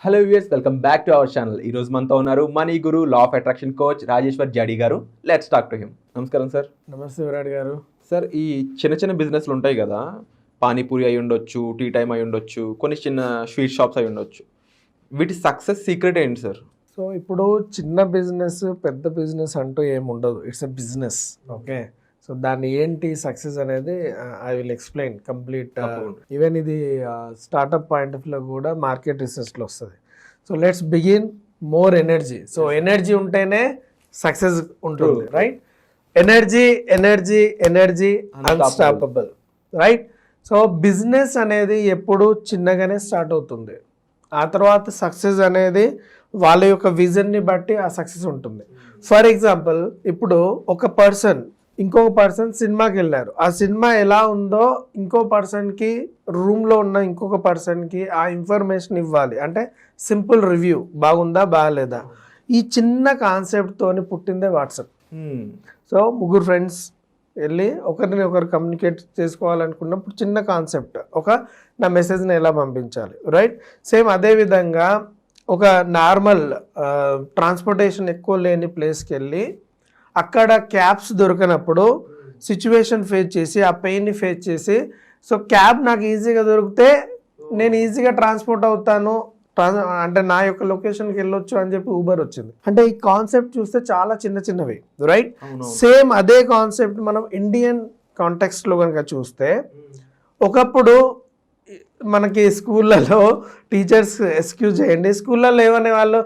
Hello viewers, welcome back to our channel. ఈ రోజు మనతో ఉన్నారు money guru, law of attraction coach Rajeshwar Jadi గారు. Let's talk to him. నమస్కారం సార్. నమస్తే విరాట్ గారు. సార్, ఈ చిన్న చిన్న బిజినెస్లు ఉంటాయి కదా, పానీపూరి అయి ఉండొచ్చు, టీ టైమ్ అయి ఉండొచ్చు, కొన్ని చిన్న స్వీట్ షాప్స్ అయి ఉండొచ్చు, వీటి సక్సెస్ సీక్రెట్ ఏంటి సార్? సో ఇప్పుడు చిన్న బిజినెస్ పెద్ద బిజినెస్ అంటూ ఏమి ఉండదు, it's a business. Okay, so దాన్ని ఏంటి సక్సెస్ అనేది I will explain complete. Even ఇది స్టార్ట్అప్ పాయింట్ ఆఫ్ లో కూడా మార్కెట్ రీసెర్చ్లో వస్తుంది. So let's begin more energy. So energy ఉంటేనే సక్సెస్ ఉంటుంది, right? Energy energy energy unstoppable, right? So business అనేది ఎప్పుడు చిన్నగానే స్టార్ట్ అవుతుంది, ఆ తర్వాత సక్సెస్ అనేది వాళ్ళ యొక్క విజన్ని బట్టి ఆ సక్సెస్ ఉంటుంది. ఫర్ ఎగ్జాంపుల్, ఇప్పుడు ఒక పర్సన్ ఇంకొక పర్సన్ సినిమాకి వెళ్ళారు, ఆ సినిమా ఎలా ఉందో ఇంకో పర్సన్కి, రూమ్లో ఉన్న ఇంకొక పర్సన్కి ఆ ఇన్ఫర్మేషన్ ఇవ్వాలి. అంటే సింపుల్ రివ్యూ, బాగుందా బాగాలేదా. ఈ చిన్న కాన్సెప్ట్తోని పుట్టిందే వాట్సాప్. సో ముగ్గురు ఫ్రెండ్స్ వెళ్ళి ఒకరిని ఒకరు కమ్యూనికేట్ చేసుకోవాలనుకున్నప్పుడు చిన్న కాన్సెప్ట్, నా మెసేజ్ని ఎలా పంపించాలి, రైట్? సేమ్ అదేవిధంగా ఒక నార్మల్ ట్రాన్స్పోర్టేషన్ ఎక్కువ లేని ప్లేస్కి వెళ్ళి అక్కడ క్యాబ్స్ దొరికినప్పుడు సిచ్యువేషన్ ఫేస్ చేసి, ఆ పెయిన్ని ఫేస్ చేసి, సో క్యాబ్ నాకు ఈజీగా దొరికితే నేను ఈజీగా ట్రాన్స్పోర్ట్ అవుతాను, అంటే నా యొక్క లొకేషన్కి వెళ్ళొచ్చు అని చెప్పి ఊబర్ వచ్చింది. అంటే ఈ కాన్సెప్ట్ చూస్తే చాలా చిన్న చిన్నవి, రైట్? సేమ్ అదే కాన్సెప్ట్ మనం ఇండియన్ కాంటెక్స్ట్లో కనుక చూస్తే, ఒకప్పుడు మనకి స్కూళ్ళలో టీచర్స్, ఎక్స్క్యూజ్ చేయండి, స్కూళ్ళల్లో ఏమనే వాళ్ళు,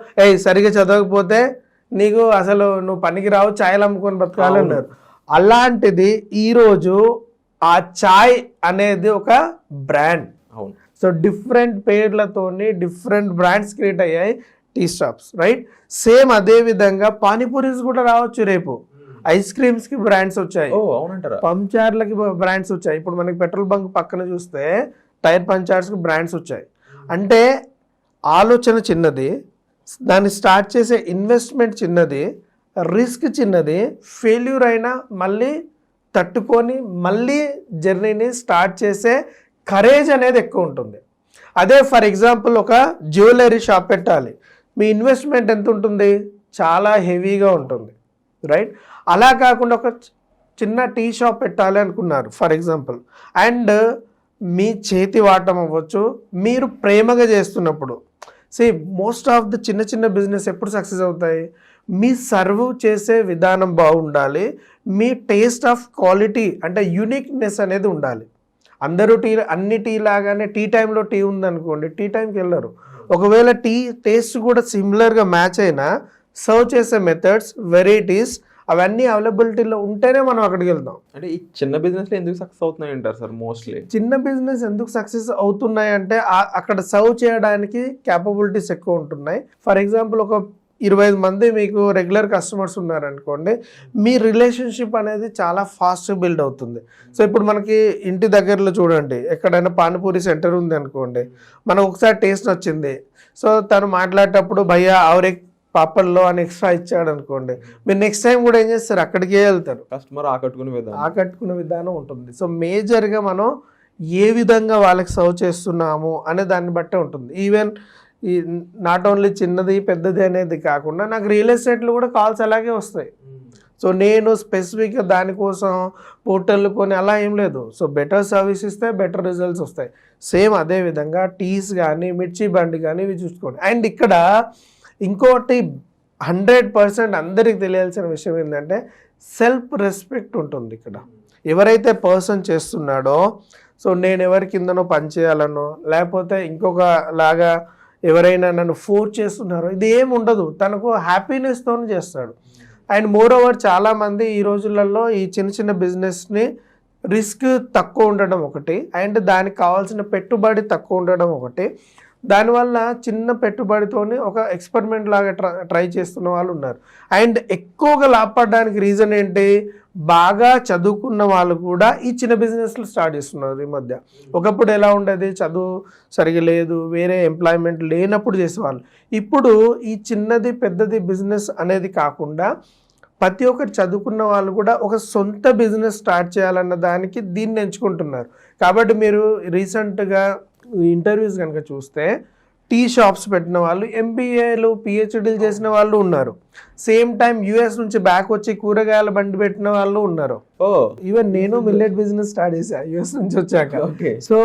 సరిగా చదవకపోతే నీకు అసలు నువ్వు పనికి రావు, ఛాయలు అమ్ముకొని బతకాలన్నారు. అలాంటిది ఈరోజు ఆ ఛాయ్ అనేది ఒక బ్రాండ్. అవును. సో డిఫరెంట్ పేర్లతోని డిఫరెంట్ బ్రాండ్స్ క్రియేట్ అయ్యాయి, టీ స్టాప్స్, రైట్? సేమ్ అదే విధంగా పానీపూరీస్ కూడా రావచ్చు రేపు. ఐస్ క్రీమ్స్ కి బ్రాండ్స్ వచ్చాయి, పంచార్లకి బ్రాండ్స్ వచ్చాయి. ఇప్పుడు మనకి పెట్రోల్ బంక్ పక్కన చూస్తే టైర్ పంచార్స్ కి బ్రాండ్స్ వచ్చాయి. అంటే ఆలోచన చిన్నది, దాన్ని స్టార్ట్ చేసే ఇన్వెస్ట్మెంట్ చిన్నది, రిస్క్ చిన్నది, ఫెయిల్యూర్ అయినా మళ్ళీ తట్టుకొని మళ్ళీ జర్నీని స్టార్ట్ చేసే కరేజ్ అనేది ఎక్కువ ఉంటుంది. అదే ఫర్ ఎగ్జాంపుల్ ఒక జ్యువెలరీ షాప్ పెట్టాలి, మీ ఇన్వెస్ట్మెంట్ ఎంత ఉంటుంది? చాలా హెవీగా ఉంటుంది, రైట్? అలా కాకుండా ఒక చిన్న టీ షాప్ పెట్టాలి అనుకున్నారు ఫర్ ఎగ్జాంపుల్, అండ్ మీ చేతి వాటం అవ్వచ్చు, మీరు ప్రేమగా చేస్తున్నప్పుడు. మోస్ట్ ఆఫ్ ద చిన్న చిన్న బిజినెస్ ఎప్పుడు సక్సెస్ అవుతాయి? మీ సర్వ్ చేసే విధానం బాగుండాలి, మీ టేస్ట్ ఆఫ్ క్వాలిటీ అంటే యూనిక్నెస్ అనేది ఉండాలి. అందరూ అన్ని టీ లాగానే టీ టైంలో టీ ఉందనుకోండి, టీ టైంకి వెళ్ళరు. ఒకవేళ టీ టేస్ట్ కూడా సిమిలర్గా మ్యాచ్ అయినా సర్వ్ చేసే మెథడ్స్, వెరైటీస్ అవన్నీ అవైలబిలిటీలో ఉంటేనే మనం అక్కడికి వెళ్తాం. అంటే ఈ చిన్న బిజినెస్లో ఎందుకు సక్సెస్ అవుతున్నాయి అంటారు సార్? మోస్ట్లీ చిన్న బిజినెస్ ఎందుకు సక్సెస్ అవుతున్నాయి అంటే అక్కడ సర్వ్ చేయడానికి క్యాపబిలిటీస్ ఎక్కువ ఉంటున్నాయి. ఫర్ ఎగ్జాంపుల్, ఒక 25 మంది మీకు రెగ్యులర్ కస్టమర్స్ ఉన్నారనుకోండి, మీ రిలేషన్షిప్ అనేది చాలా ఫాస్ట్ బిల్డ్ అవుతుంది. సో ఇప్పుడు మనకి ఇంటి దగ్గరలో చూడండి, ఎక్కడైనా పానీపూరి సెంటర్ ఉంది అనుకోండి, మనకు ఒకసారి టేస్ట్ వచ్చింది, సో తను మాట్లాడేటప్పుడు భయ్యా ఆవరే పాపల్లో అని ఎక్స్ట్రా ఇచ్చాడు అనుకోండి, మీరు నెక్స్ట్ టైం కూడా ఏం చేస్తారు? అక్కడికే వెళ్తారు. కస్టమర్ ఆకట్టుకునే విధానం ఉంటుంది. సో మేజర్గా మనం ఏ విధంగా వాళ్ళకి సర్వ్ చేస్తున్నాము అనే దాన్ని బట్టే ఉంటుంది. ఈవెన్ ఈ నాట్ ఓన్లీ చిన్నది పెద్దది అనేది కాకుండా నాకు రియల్ ఎస్టేట్లో కూడా కాల్స్ అలాగే వస్తాయి. సో నేను స్పెసిఫిక్గా దానికోసం పోర్టల్ కొని అలా ఏం లేదు. సో బెటర్ సర్వీస్ ఇస్తే బెటర్ రిజల్ట్స్ వస్తాయి. సేమ్ అదే విధంగా టీస్ కానీ, మిర్చి బండి కానీ ఇవి చూసుకోండి. అండ్ ఇక్కడ ఇంకోటి 100% అందరికి తెలియాల్సిన విషయం ఏంటంటే సెల్ఫ్ రెస్పెక్ట్ ఉంటుంది ఇక్కడ. ఎవరైతే పర్సన్ చేస్తున్నాడో, సో నేను ఎవరి కిందనో పనిచేయాలనో, లేకపోతే ఇంకొక లాగా ఎవరైనా నన్ను ఫోర్స్ చేస్తున్నారో, ఇది ఏమి ఉండదు. తనకు హ్యాపీనెస్తో చేస్తాడు. అండ్ మోర్ ఓవర్ చాలామంది ఈ రోజులలో ఈ చిన్న చిన్న బిజినెస్ని రిస్క్ తక్కువ ఉండడం ఒకటి, అండ్ దానికి కావాల్సిన పెట్టుబడి తక్కువ ఉండడం ఒకటి. దానివల్ల చిన్న పెట్టుబడితోని ఒక ఎక్స్పెరిమెంట్ లాగా ట్రై చేస్తున్న వాళ్ళు ఉన్నారు. అండ్ ఎక్కువగా లాభపడడానికి రీజన్ ఏంటి? బాగా చదువుకున్న వాళ్ళు కూడా ఈ చిన్న బిజినెస్లు స్టార్ట్ చేస్తున్నారు ఈ మధ్య. ఒకప్పుడు ఎలా ఉండేది? చదువు సరిగా లేదు, వేరే ఎంప్లాయ్మెంట్ లేనప్పుడు చేసేవాళ్ళు. ఇప్పుడు ఈ చిన్నది పెద్దది బిజినెస్ అనేది కాకుండా ప్రతి ఒక్కరు చదువుకున్న వాళ్ళు కూడా ఒక సొంత బిజినెస్ స్టార్ట్ చేయాలన్న దానికి దీన్ని ఎంచుకుంటున్నారు. కాబట్టి మీరు రీసెంట్గా ఇంటర్వ్యూస్ కనుక చూస్తే టీ షాప్స్ పెట్టిన వాళ్ళు, ఎంబీఏలు పిహెచ్డీలు చేసిన వాళ్ళు ఉన్నారు. సేమ్ టైం యుఎస్ నుంచి బ్యాక్ వచ్చి కూరగాయల బండి పెట్టిన వాళ్ళు ఉన్నారు. ఈవెన్ నేను మిల్లెట్ బిజినెస్ స్టార్ట్ చేశా యుఎస్ నుంచి వచ్చాక. సో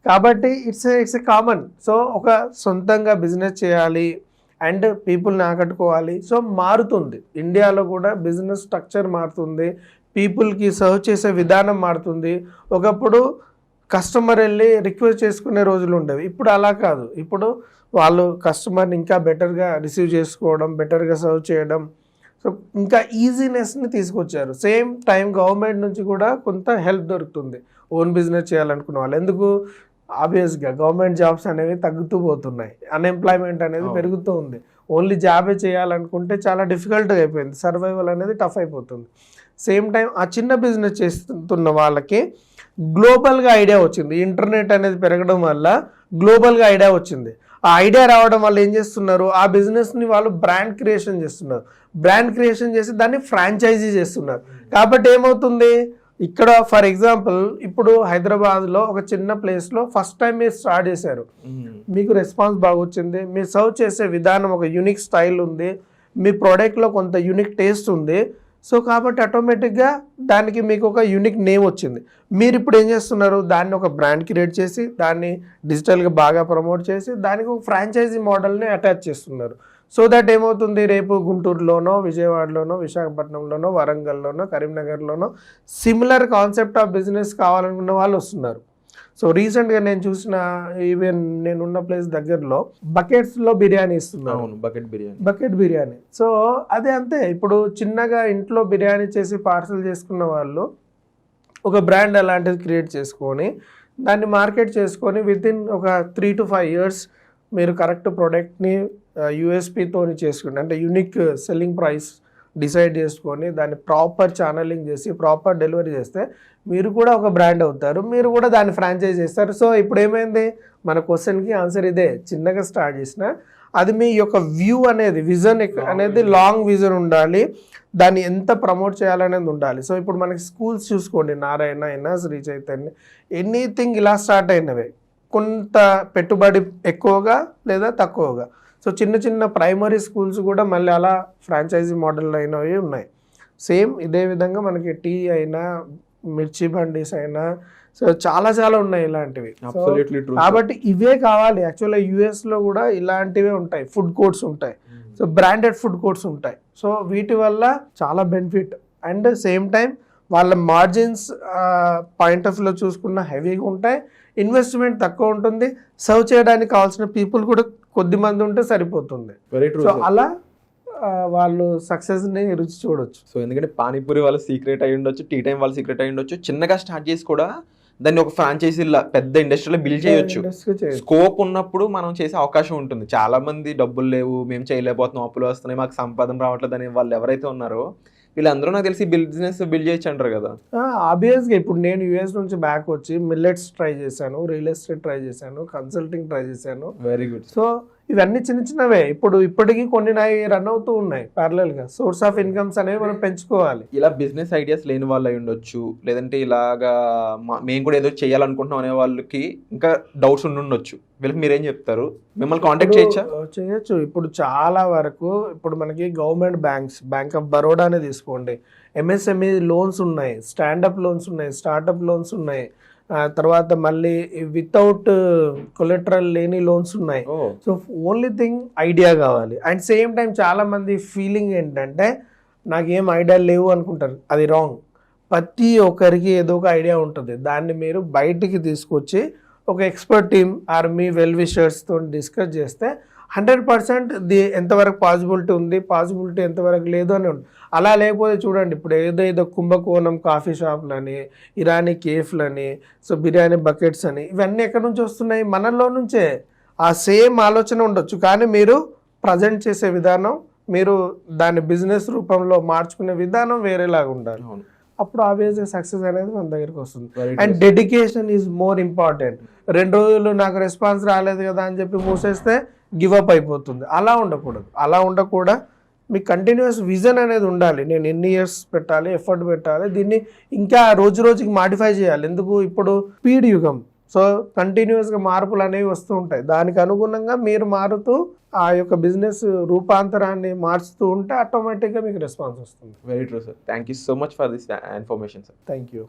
కాబట్టి ఇట్స్ ఎ కామన్. సో ఒక సొంతంగా బిజినెస్ చేయాలి అండ్ పీపుల్ని ఆకట్టుకోవాలి. సో మారుతుంది, ఇండియాలో కూడా బిజినెస్ స్ట్రక్చర్ మారుతుంది, పీపుల్కి సర్వ్ చేసే విధానం మారుతుంది. ఒకప్పుడు కస్టమర్ వెళ్ళి రిక్వెస్ట్ చేసుకునే రోజులు ఉండేవి, ఇప్పుడు అలా కాదు. ఇప్పుడు వాళ్ళు కస్టమర్ని ఇంకా బెటర్గా రిసీవ్ చేసుకోవడం, బెటర్గా సర్వ్ చేయడం, సో ఇంకా ఈజీనెస్ని తీసుకొచ్చారు. సేమ్ టైం గవర్నమెంట్ నుంచి కూడా కొంత హెల్ప్ దొరుకుతుంది ఓన్ బిజినెస్ చేయాలనుకున్న వాళ్ళు. ఎందుకు? ఆబ్వియస్గా గవర్నమెంట్ జాబ్స్ అనేవి తగ్గుతూ పోతున్నాయి, అన్ఎంప్లాయ్మెంట్ అనేది పెరుగుతూ ఉంది. ఓన్లీ జాబే చేయాలనుకుంటే చాలా డిఫికల్ట్గా అయిపోయింది, సర్వైవల్ అనేది టఫ్ అయిపోతుంది. సేమ్ టైం ఆ చిన్న బిజినెస్ చేస్తున్న వాళ్ళకి గ్లోబల్గా ఐడియా వచ్చింది. ఇంటర్నెట్ అనేది పెరగడం వల్ల గ్లోబల్గా ఐడియా వచ్చింది. ఆ ఐడియా రావడం వల్ల ఏం చేస్తున్నారు, ఆ బిజినెస్ని వాళ్ళు బ్రాండ్ క్రియేషన్ చేస్తున్నారు. బ్రాండ్ క్రియేషన్ చేసి దాన్ని ఫ్రాంచైజీ చేస్తున్నారు. కాబట్టి ఏమవుతుంది, ఇక్కడ ఫర్ ఎగ్జాంపుల్ ఇప్పుడు హైదరాబాద్లో ఒక చిన్న ప్లేస్లో ఫస్ట్ టైం మీరు స్టార్ట్ చేశారు, మీకు రెస్పాన్స్ బాగా వచ్చింది, మీరు సర్వ్ చేసే విధానం ఒక యూనిక్ స్టైల్ ఉంది, మీ ప్రోడక్ట్లో కొంత యూనిక్ టేస్ట్ ఉంది. సో కాబట్టి ఆటోమేటిక్గా దానికి మీకు ఒక యూనిక్ నేమ్ వచ్చింది. మీరు ఇప్పుడు ఏం చేస్తున్నారు, దాన్ని ఒక బ్రాండ్ క్రియేట్ చేసి దాన్ని డిజిటల్గా బాగా ప్రమోట్ చేసి దానికి ఒక ఫ్రాంచైజీ మోడల్ని అటాచ్ చేస్తున్నారు. సో దట్ ఏమవుతుంది, రేపు గుంటూరులోనో, విజయవాడలోనో, విశాఖపట్నంలోనో, వరంగల్లోనో, కరీంనగర్లోనో సిమిలర్ కాన్సెప్ట్ ఆఫ్ బిజినెస్ కావాలనుకున్న వాళ్ళు వస్తున్నారు. సో రీసెంట్గా నేను చూసిన, ఈవెన్ నేనున్న ప్లేస్ దగ్గరలో బకెట్స్లో బిర్యానీ ఇస్తున్నాను, బకెట్ బిర్యానీ. సో అదే అంతే, ఇప్పుడు చిన్నగా ఇంట్లో బిర్యానీ చేసి పార్సల్ చేసుకున్న వాళ్ళు ఒక బ్రాండ్ అలాంటిది క్రియేట్ చేసుకొని దాన్ని మార్కెట్ చేసుకొని వితిన్ ఒక 3 to 5 years మీరు కరెక్ట్ ప్రోడక్ట్ని యూఎస్పీతో చేసుకుంటే, అంటే యూనిక్ సెల్లింగ్ ప్రైస్ డిసైడ్ చేసుకొని దాన్ని ప్రాపర్ ఛానలింగ్ చేసి ప్రాపర్ డెలివరీ చేస్తే మీరు కూడా ఒక బ్రాండ్ అవుతారు, మీరు కూడా దాన్ని ఫ్రాంచైజ్ చేస్తారు. సో ఇప్పుడు ఏమైంది, మన క్వశ్చన్కి ఆన్సర్ ఇదే. చిన్నగా స్టార్ట్ చేసిన అది మీ యొక్క వ్యూ అనేది, విజన్ అనేది లాంగ్ విజన్ ఉండాలి, దాన్ని ఎంత ప్రమోట్ చేయాలనేది ఉండాలి. సో ఇప్పుడు మనకి స్కూల్స్ చూసుకోండి, నారాయణ అయినా, శ్రీ చైతన్య, ఎనీథింగ్ ఇలా స్టార్ట్ అయినవే, కొంత పెట్టుబడి ఎక్కువగా లేదా తక్కువగా. సో చిన్న చిన్న ప్రైమరీ స్కూల్స్ కూడా మళ్ళీ అలా ఫ్రాంచైజీ మోడల్ అయినవి ఉన్నాయి. సేమ్ ఇదే విధంగా మనకి టీ అయినా, మిర్చి బండీస్ అయినా, సో చాలా చాలా ఉన్నాయి ఇలాంటివి. కాబట్టి ఇవే కావాలి. యాక్చువల్గా యూఎస్లో కూడా ఇలాంటివే ఉంటాయి, ఫుడ్ కోర్ట్స్ ఉంటాయి, సో బ్రాండెడ్ ఫుడ్ కోర్ట్స్ ఉంటాయి. సో వీటి వల్ల చాలా బెనిఫిట్ అండ్ సేమ్ టైం వాళ్ళ మార్జిన్స్ పాయింట్ ఆఫ్ వ్యూలో చూసుకున్న హెవీగా ఉంటాయి, ఇన్వెస్ట్మెంట్ తక్కువ ఉంటుంది, సర్వ్ చేయడానికి కావాల్సిన పీపుల్ కూడా కొద్ది మంది ఉంటే సరిపోతుంది. సో అలా వాళ్ళు సక్సెస్ని రుచి చూడొచ్చు. సో ఎందుకంటే పానీపూరి వాళ్ళ సీక్రెట్ అయి ఉండొచ్చు, టీ టైం వాళ్ళ సీక్రెట్ అయి ఉండొచ్చు, చిన్నగా స్టార్ట్ చేసి కూడా దాన్ని ఒక ఫ్రాంచైజీలా పెద్ద ఇండస్ట్రీలో బిల్డ్ చేయొచ్చు. స్కోప్ ఉన్నప్పుడు మనం చేసే అవకాశం ఉంటుంది. చాలా మంది డబ్బులు లేవు, మేము చేయలేకపోతున్నాం, అప్పులు వస్తున్నాయి, మాకు సంపాదన రావట్లేదు అనే వాళ్ళు ఎవరైతే ఉన్నారో వీళ్ళందరూ నాకు తెలిసి బిజినెస్ బిల్డ్ చేయొచ్చు అంటారు కదా. ఆబ్వియస్గా ఇప్పుడు నేను యూఎస్ నుంచి బ్యాక్ వచ్చి మిల్లెట్స్ ట్రై చేశాను, రియల్ ఎస్టేట్ ట్రై చేశాను, కన్సల్టింగ్ ట్రై చేశాను. Very good. సో ఇవన్నీ చిన్న చిన్నవే, ఇప్పటికీ కొన్ని రన్ అవుతూ ఉన్నాయి ప్యారలల్గా. సోర్స్ ఆఫ్ ఇన్కమ్స్ అనేవి మనం పెంచుకోవాలి. ఇలా బిజినెస్ ఐడియాస్ లేని వాళ్ళు అయి ఉండొచ్చు, లేదంటే ఇలాగా మేము కూడా ఏదో చేయాలనుకుంటున్నాం అనే వాళ్ళకి ఇంకా డౌట్స్ ఉండొచ్చు. వీళ్ళకి మీరేం చెప్తారు? మిమ్మల్ని కాంటాక్ట్ చేయొచ్చు. ఇప్పుడు చాలా వరకు ఇప్పుడు మనకి గవర్నమెంట్ బ్యాంక్స్, బ్యాంక్ ఆఫ్ బరోడానే తీసుకోండి, ఎంఎస్ఎంఈ లోన్స్ ఉన్నాయి, స్టాండప్ లోన్స్ ఉన్నాయి, స్టార్టప్ లోన్స్ ఉన్నాయి, తర్వాత మళ్ళీ వితౌట్ కొలెటరల్ లేని లోన్స్ ఉన్నాయి. సో ఓన్లీ థింగ్ ఐడియా కావాలి. అండ్ సేమ్ టైం చాలా మంది ఫీలింగ్ ఏంటంటే నాకేం ఐడియా లేవు అనుకుంటారు, అది రాంగ్. ప్రతి ఒక్కరికి ఏదో ఒక ఐడియా ఉంటుంది, దాన్ని మీరు బయటికి తీసుకొచ్చి ఒక ఎక్స్పర్ట్ టీమ్ ఆర్ మీ వెల్ విషర్స్తో డిస్కస్ చేస్తే 100% ఎంతవరకు పాసిబిలిటీ ఉంది, పాసిబిలిటీ ఎంతవరకు లేదు అని ఉంటుంది. అలా లేకపోతే చూడండి, ఇప్పుడు ఏదో కుంభకోణం కాఫీ షాప్లని, ఇరానీ కేఫ్లని, సో బిర్యానీ బకెట్స్ అని, ఇవన్నీ ఎక్కడి నుంచి వస్తున్నాయి? మనలో నుంచే. ఆ సేమ్ ఆలోచన ఉండొచ్చు, కానీ మీరు ప్రజెంట్ చేసే విధానం, మీరు దాన్ని బిజినెస్ రూపంలో మార్చుకునే విధానం వేరేలాగా ఉండాలి. అప్పుడు ఆబ్వియస్గా సక్సెస్ అనేది మన దగ్గరికి వస్తుంది. And dedication is more important. 2 రోజులు నాకు రెస్పాన్స్ రాలేదు కదా అని చెప్పి మూసేస్తే గివప్ అయిపోతుంది. అలా ఉండకూడదు. అలా ఉండకూడదు, మీకు కంటిన్యూస్ విజన్ అనేది ఉండాలి. నేను ఎన్ని ఇయర్స్ పెట్టాలి, ఎఫర్ట్ పెట్టాలి, దీన్ని ఇంకా రోజు రోజుకి మాడిఫై చేయాలి. ఎందుకు? ఇప్పుడు స్పీడ్ యుగం. సో కంటిన్యూస్గా మార్పులు అనేవి వస్తూ ఉంటాయి. దానికి అనుగుణంగా మీరు మారుతూ ఆ యొక్క బిజినెస్ రూపాంతరాన్ని మార్చుతూ ఉంటే ఆటోమేటిక్గా మీకు రెస్పాన్స్ వస్తుంది. Very true sir. Thank you so much for this information sir. Thank you.